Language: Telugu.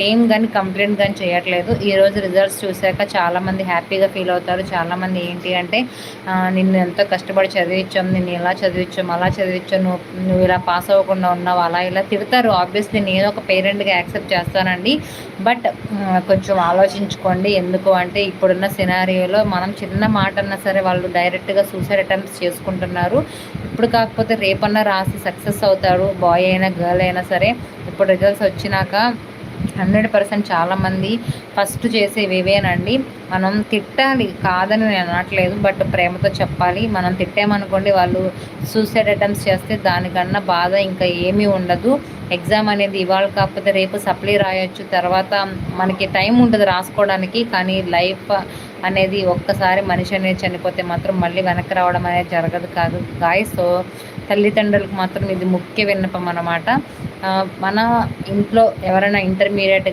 ఏం గాని కంప్లెయింట్ గాని చేయట్లేదు. ఈరోజు రిజల్ట్స్ చూసాక చాలామంది హ్యాపీగా ఫీల్ అవుతారు. చాలామంది ఏంటి అంటే నిన్ను ఎంతో కష్టపడి చదివిచ్చాం, నిన్ను ఇలా చదివిచ్చాం, అలా చదివిచ్చాం, నువ్వు ఇలా పాస్ అవ్వకుండా ఉన్నావు, అలా ఇలా తిడతారు. ఆబ్వియస్లీ నేను ఒక పేరెంట్గా యాక్సెప్ట్ చేస్తానండి. బట్ కొంచెం ఆలోచించుకోండి. ఎందుకు అంటే ఇప్పుడున్న సినారియోలో మనం చిన్న మాట అన్నా సరే వాళ్ళు డైరెక్ట్గా సూసైడ్ అటెంప్ట్స్ చేసుకుంటున్నారు. ఇప్పుడు కాకపోతే రేపన్నా రాసి సక్సెస్ అవుతారు. బాయ్ అయినా గర్ల్ అయినా సరే. ఇప్పుడు రిజల్ట్స్ వచ్చినాక 100% చాలామంది ఫస్ట్ చేసేవి ఇవేనండి. మనం తిట్టాలి, కాదని నేను అనట్లేదు. బట్ ప్రేమతో చెప్పాలి. మనం తిట్టామనుకోండి వాళ్ళు సూసైడ్ అటెంప్ట్స్ చేస్తే దానికన్నా బాధ ఇంకా ఏమీ ఉండదు. ఎగ్జామ్ అనేది ఇవాళ కాకపోతే రేపు సప్లీ రాయొచ్చు. తర్వాత మనకి టైం ఉంటుంది రాసుకోవడానికి. కానీ లైఫ్ అనేది ఒక్కసారి మనిషి అనేది చనిపోతే మాత్రం మళ్ళీ వెనక్కి రావడం అనేది జరగదు కాదు గాయ్స్. సో తల్లిదండ్రులకు మాత్రం ఇది ముఖ్య విన్నపం అన్నమాట. మన ఇంట్లో ఎవరైనా ఇంటర్మీడియట్గా